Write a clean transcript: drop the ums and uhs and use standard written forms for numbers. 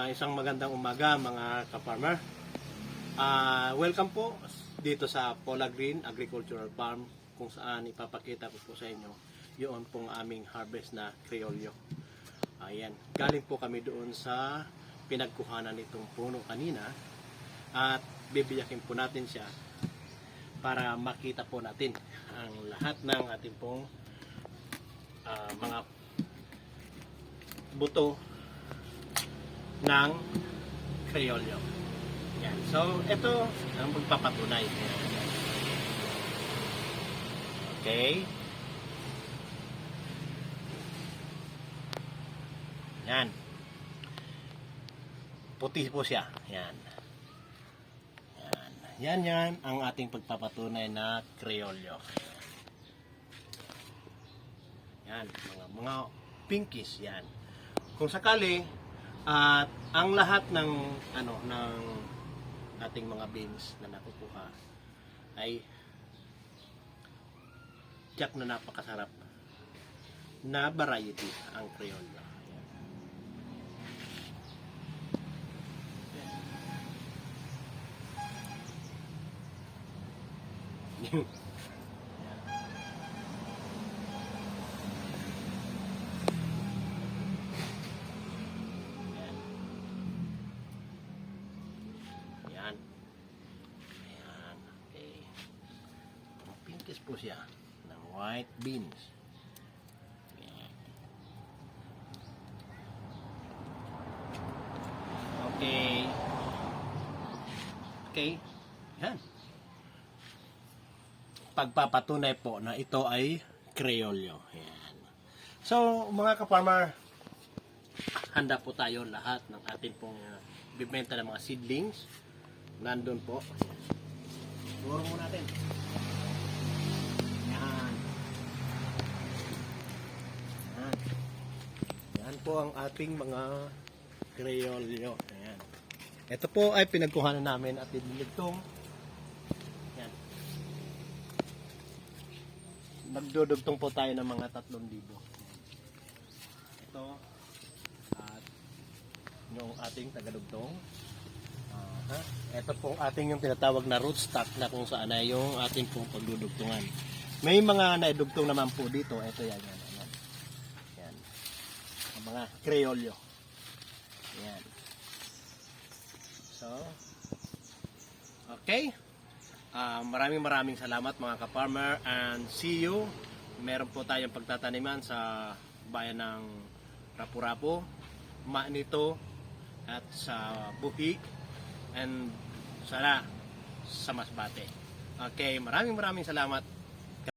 Isang magandang umaga mga ka-farmer. Welcome po dito sa Pola Green Agricultural Farm, kung saan ipapakita ko po sa inyo yun pong aming harvest na Criollo. Ayan, galing po kami doon sa pinagkuhanan nitong puno kanina at bibiyakin po natin siya para makita po natin ang lahat ng ating pong mga buto ng Criollo. Yan. So, ito ang magpapatunay. Okay. Yan. Puti po siya. Yan. Yan ang ating pagpapatunay na Criollo. Yan, mga pinkish yan. Kung sakali at ang lahat ng ng ating mga beans na nakukuha ay tiyak na napakasarap na variety ang Criollo. Yan. Ayan. Okay. Pinkish po siya ng white beans. Ayan. Okay. Okay. Yan. Pagpapatunay po na ito ay Criollo. Ayan. So, mga ka-farmer, handa po tayo lahat ng ating pong bibenta ng mga seedlings. Nandun po. Siguro mo natin. Yan. Yan. Yan po ang ating mga Criollo. Ayan. Ito po ay pinagkuhanan namin at diniligtong. Yan. Nagdudugtong po tayo ng mga 3,000. Ito at yung ating tagadugtong. Ito po ating yung tinatawag na rootstock na kung saan ay yung ating pong pagdudugtungan. May mga naidugtong naman po dito. Ito yan. Yan. Ang mga Criollo. Yan. So, okay. Maraming salamat mga ka-farmer and see you. Meron po tayong pagtataniman sa bayan ng Rapu-Rapu, Manito at sa Buhi and sana sa Masbate. Okay, maraming salamat.